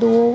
2